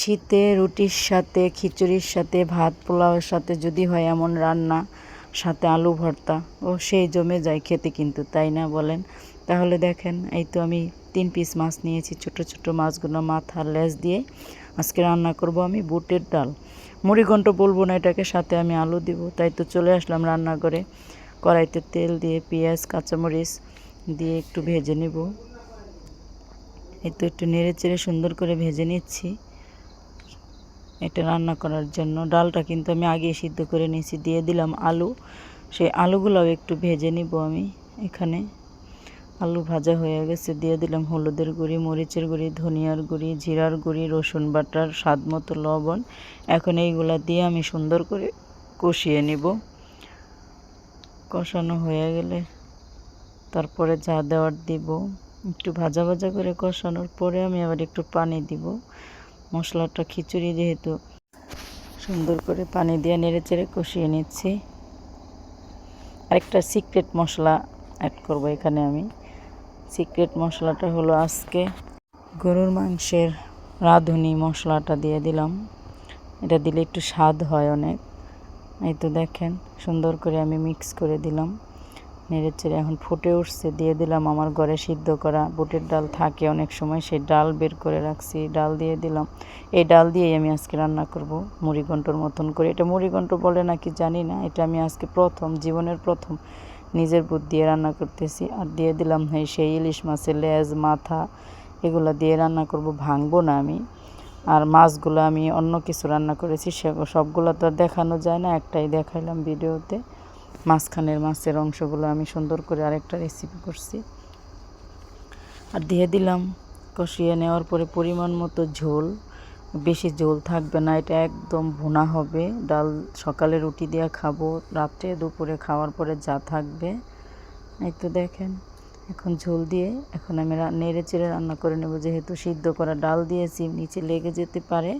শীতে রুটির সাথে খিচুড়ির সাথে ভাত পোলাওয়ের সাথে যদি হয় এমন রান্না, সাথে আলু ভর্তা, ও সেই জমে যায় খেতে কিন্তু, তাই না বলেন? তাহলে দেখেন, এই তো আমি 3 পিস মাছ নিয়েছি। ছোট ছোট মাছগুলো মাথার লেজ দিয়ে আজকে রান্না করব আমি বুটের ডাল। মুড়িঘণ্ট বলবো না এটাকে, সাথে আমি আলু দিব। তাই তো চলে আসলাম রান্নাঘরে। কড়াইতে তেল দিয়ে পেঁয়াজ কাঁচামরিচ দিয়ে একটু ভেজে নেব। এই তো একটু নেড়ে চেড়ে সুন্দর করে ভেজে নিচ্ছি এটা রান্না করার জন্য। ডালটা কিন্তু আমি আগে সিদ্ধ করে নিয়েছি। দিয়ে দিলাম আলু। সেই আলুগুলোও একটু ভেজে নিব আমি। এখানে আলু ভাজা হয়ে গেছে। দিয়ে দিলাম হলুদের গুঁড়ি, মরিচের গুঁড়ি, ধনিয়ার গুঁড়ি, জিরার গুঁড়ি, রসুন বাটার, স্বাদ মতো লবণ। এখন এইগুলা দিয়ে আমি সুন্দর করে কষিয়ে নিব। কষানো হয়ে গেলে তারপরে যা দেওয়ার দিব। একটু ভাজা ভাজা করে কষানোর পরে আমি আবার একটু পানি দিব। মশলাটা খিচুড়ি যেহেতু, সুন্দর করে পানি দিয়ে নেড়ে চেড়ে কষিয়ে নিচ্ছি। আরেকটা সিক্রেট মশলা অ্যাড করব এখানে আমি। সিক্রেট মশলাটা হলো আজকে গরুর মাংসের রাঁধুনি মশলাটা দিয়ে দিলাম। এটা দিলে একটু স্বাদ হয় অনেক। এই তো দেখেন, সুন্দর করে আমি মিক্স করে দিলাম। নেড়ে চেড়ে এখন ফুটে উঠছে। দিয়ে দিলাম আমার ঘরে সিদ্ধ করা বুটের ডাল থাকে অনেক সময়, সেই ডাল বের করে রাখছি, ডাল দিয়ে দিলাম। এই ডাল দিয়েই আমি আজকে রান্না করব মুড়িঘণ্টর মতন করে। এটা মুড়িঘণ্ট বলে নাকি জানি না, এটা আমি আজকে জীবনের প্রথম নিজের বুদ্ধি দিয়ে রান্না করতেছি। আর দিয়ে দিলাম সেই ইলিশ মাছের লেজ মাথা, এগুলো দিয়ে রান্না করব, ভাঙবো না আমি। আর মাছগুলো আমি অন্য কিছু রান্না করেছি, সবগুলো তো আর দেখানো যায় না, একটাই দেখাইলাম ভিডিওতে। মাঝখানের মাছের অংশগুলো আমি সুন্দর করে আরেকটা রেসিপি করছি। আর দিয়ে দিলাম। কষিয়ে নেওয়ার পরে পরিমাণ মতো ঝোল, বেশি ঝোল থাকবে না, এটা একদম ভুনা হবে। ডাল সকালে রুটি দিয়ে খাবো, রাত্রে দুপুরে খাওয়ার পরে যা থাকবে। এই তো দেখেন, এখন ঝোল দিয়ে এখন আমি নেড়ে চেড়ে রান্না করে নেব। যেহেতু সিদ্ধ করা ডাল দিয়েছি, নিচে লেগে যেতে পারে,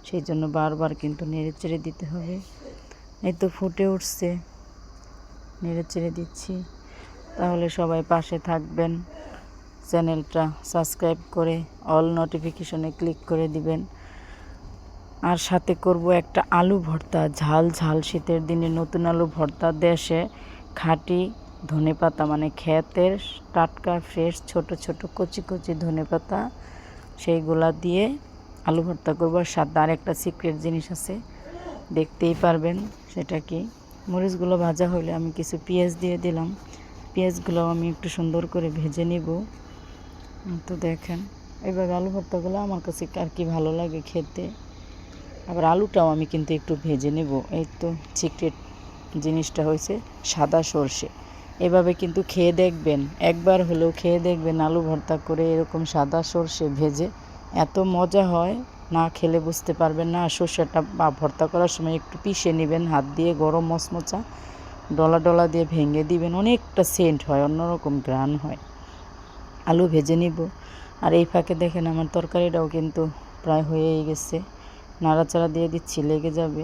সেই জন্য বারবার কিন্তু নেড়ে চেড়ে দিতে হবে। এই তো ফুটে উঠছে, নেড়ে চেড়ে দিচ্ছি। তাহলে সবাই পাশে থাকবেন, চ্যানেলটা সাবস্ক্রাইব করে অল নোটিফিকেশনে ক্লিক করে দিবেন। আর সাথে করব একটা আলু ভর্তা, ঝাল ঝাল শীতের দিনে নতুন আলু ভর্তা। দেশে খাঁটি ধনেপাতা, মানে ক্ষেতের টাটকা ফ্রেশ ছোট ছোট কচি কচি ধনেপাতা, সেইগুলা দিয়ে আলু ভর্তা করবো। আর সাথে আরেকটা সিক্রেট জিনিস আছে, দেখতেই পারবেন সেটা কি। মরিচগুলো ভাজা হলে আমি কিছু পেঁয়াজ দিয়ে দিলাম। পেঁয়াজগুলো আমি একটু সুন্দর করে ভেজে নিব। তো দেখেন, এইভাবে আলু ভর্তাগুলো আমার কাছে আর কি ভালো লাগে খেতে। আবার আলুটাও আমি কিন্তু একটু ভেজে নেব। এই তো সিক্রেট জিনিসটা হয়েছে সাদা সর্ষে। এভাবে কিন্তু খেয়ে দেখবেন, একবার হলেও খেয়ে দেখবেন আলু ভর্তা করে এরকম সাদা সর্ষে ভেজে, এত মজা হয়, না খেলে বুঝতে পারবেন না। আর সর্ষেটা বা ভর্তা করার সময় একটু পিষে নেবেন হাত দিয়ে, গরম মচমচা ডলা ডলা দিয়ে ভেঙে দিবেন, অনেকটা সেন্ট হয়, অন্যরকম ঘ্রাণ হয়। আলু ভেজে নিব। আর এই ফাঁকে দেখেন আমার তরকারিটাও কিন্তু প্রায় হয়েই গেছে। নাড়াচাড়া দিয়ে দিচ্ছি, লেগে যাবে।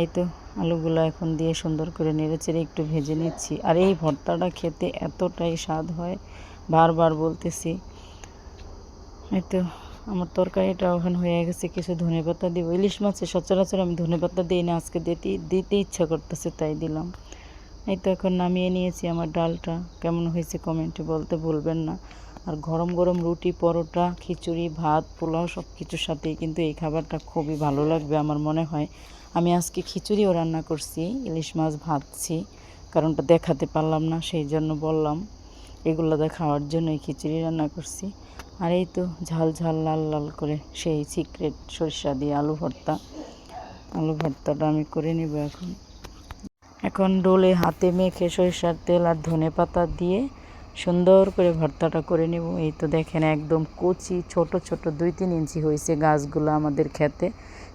এই তো আলুগুলো এখন দিয়ে সুন্দর করে নেড়েচেড়ে একটু ভেজে নিচ্ছি। আর এই ভর্তাটা খেতে এতটাই স্বাদ হয়, বারবার বলতেছি। এই তো আমার তরকারিটা ওখানে হয়ে গেছে। কিছু ধনেপাতা দিব। ইলিশ মাছে সচরাচর আমি ধনেপাতা দিই না, আজকে দিতে ইচ্ছা করতেছে তাই দিলাম। এই তো এখন নামিয়ে নিয়েছি। আমার ডালটা কেমন হয়েছে কমেন্টে বলতে ভুলবেন না। আর গরম গরম রুটি, পরোটা, খিচুড়ি, ভাত, পোলাও সব কিছুর সাথেই কিন্তু এই খাবারটা খুবই ভালো লাগবে আমার মনে হয়। আমি আজকে খিচুড়িও রান্না করছি, ইলিশ মাছ ভাজছি, কারণটা দেখাতে পারলাম না, সেই জন্য বললাম। এগুলো খাওয়ার জন্যই খিচুড়ি রান্না করছি। আর এই তো ঝাল ঝাল লাল লাল করে সেই সিক্রেট সরিষা দিয়ে আলু ভর্তা। আলু ভর্তাটা আমি করে নেব এখন। এখন ডোলে হাতে মেখে সরিষার তেল আর ধনেপাতা দিয়ে সুন্দর করে ভর্তাটা করে নেব। এই তো দেখেন একদম কচি ছোট ছোট 2-3 ইঞ্চি হয়েছে গাছগুলো আমাদের খেতে।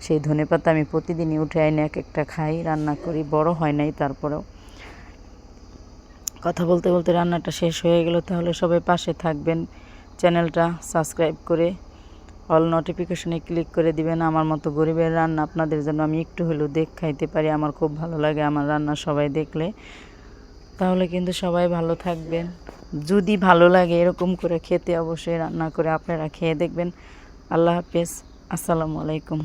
সেই ধনেপাতা আমি প্রতিদিনই উঠে আইনে এক একটা খাই, রান্না করি। বড় হয় নাই, তারপরেও। কথা বলতে বলতে রান্নাটা শেষ হয়ে গেল। তাহলে সবাই পাশে থাকবেন, চ্যানেলটা সাবস্ক্রাইব করে অল নোটিফিকেশনে ক্লিক করে দিবেন। আমার মতো গরিবের রান্না আপনাদের জন্য আমি একটু হলেও খাইতে পারি, আমার খুব ভালো লাগে আমার রান্না সবাই দেখলে। তাহলে কিন্তু সবাই ভালো থাকবেন। যদি ভালো লাগে এরকম করে খেতে, অবশ্যই রান্না করে আপনারা খেয়ে দেখবেন। আল্লাহ হাফেজ। আসসালামু আলাইকুম।